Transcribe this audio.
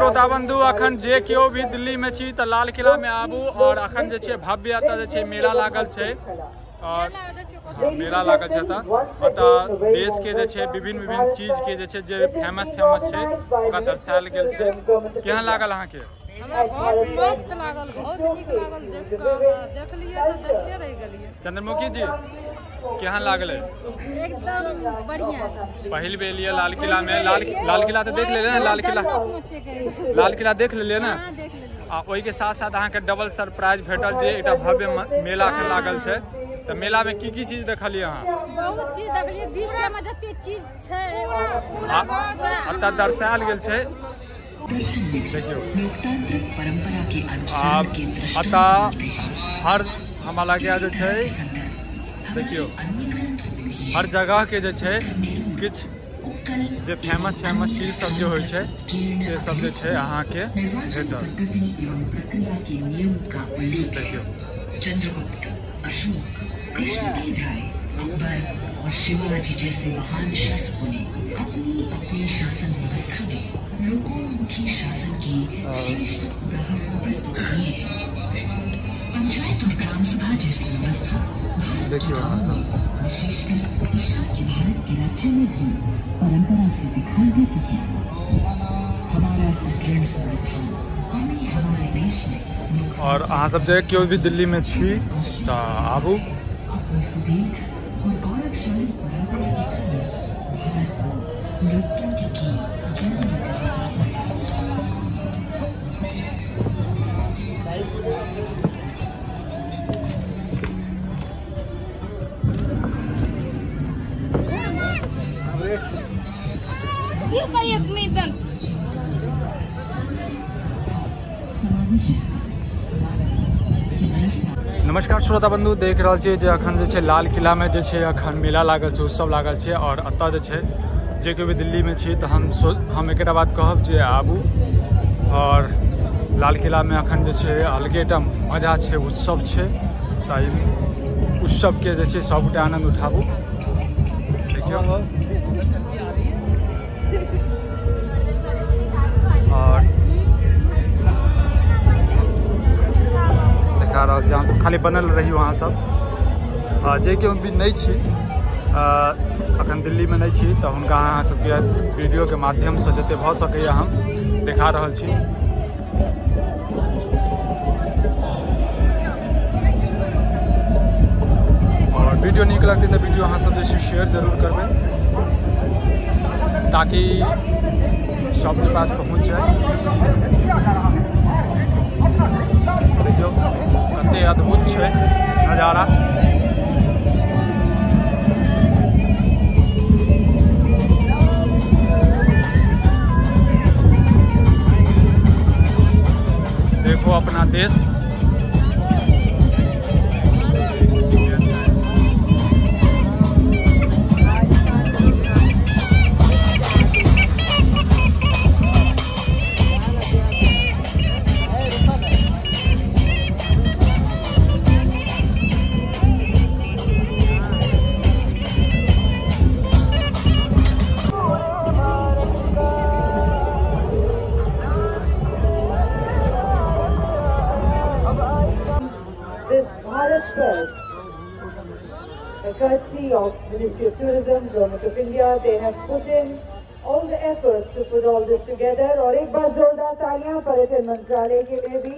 श्रोता बंधु अखन जे केओ भी दिल्ली में छी तो लाल किला में आबू और अखन जे भव्य एतऽ मेला लागल है और मेला लागल है एतऽ देश के विभिन्न चीज के जे फेमस है ओकरा दर्शायल गेल है। केहन लागल अहाँ के? बहुत मस्त लागल, बहुत नीक लागल, देख लिए तो देखते रह गेलिए। चंद्रमुखी जी केहन लागल? एकदम बढ़िया। पहिल बेर लिए लाल किला में लाल किला तो देख लेलिए ना, लाल किला देख लेलिए ना। आ ओहि के साथ साथ अहाँ के डबल सरप्राइज भेटल जे एकटा भव्य मेला के लागल है। तो मेला में की चीज देखलिए अहाँ? बहुत चीज देखलिए, विश्व में जते चीज छै एतऽ दर्शायल गेल छै। देखियो लोकतांत्रिक परंपरा के अनुसार हर हमरा लगे जे छै, देखियो हर जगह के जे छै किछ जे फेमस चीज सब जो होय छै से सब जे छै अहाँ के भेटल। देखियो चंद्रगुप्त, अशोक, कृष्णदेव राय, अकबर और शिवाजी जैसे महान शासकों ने अपनी शासन व्यवस्था में लोकोन्मुखी शासन की श्रेष्ठ उदाहरण प्रस्तुत किए हैं। पंचायत और ग्राम सभा जैसी व्यवस्था देखियो विशेषकर ईशान्य भारत के राज्यों में भी परंपरा से दिखाई देती है। हमारा सुदृढ़ संविधान हमें हमारे देश में और अहाँ सब जे केओ भी दिल्ली में छी तो आबू। अपनी सुदीर्घ और गौरवशाली परंपरा के कारण भारत को लोकतंत्र की जननी कहा जाता है। नमस्कार श्रोता बंधु, देख रहा छे अखन जे छे लाल किला में जे छे अखन मेला लागल छे, उत्सव लागल छे। और अतः जे छे जे कोई भी दिल्ली में छी तो हम एक बात कहब जे आबू और लाल किला में अखन जे छे अलगे टा मजा छे, उत्सव छे। तो उत्सव के जे छे सबटा आनंद उठाबू। देखियो और देखा रहा हम सब खाली बनल रही वहाँ सब जे के भी नहीं छी अखन दिल्ली में नहीं छी तो हुनका अहाँ सबके वीडियो के माध्यम से जते भ सके हम देखा रहल छी। और वीडियो नीक लगते तो वीडियो अहाँ सब जे शेयर जरूर करबे ताकि सबके पास पहुँच जाए। देखियो कते अद्भुत है नज़ारा। देखो अपना देश। Courtesy of Ministry of Tourism, Government of India, they have put in all the efforts to put all this together. और एक बार जोरदार तालियां पर्यटन मंत्रालय के लिए भी।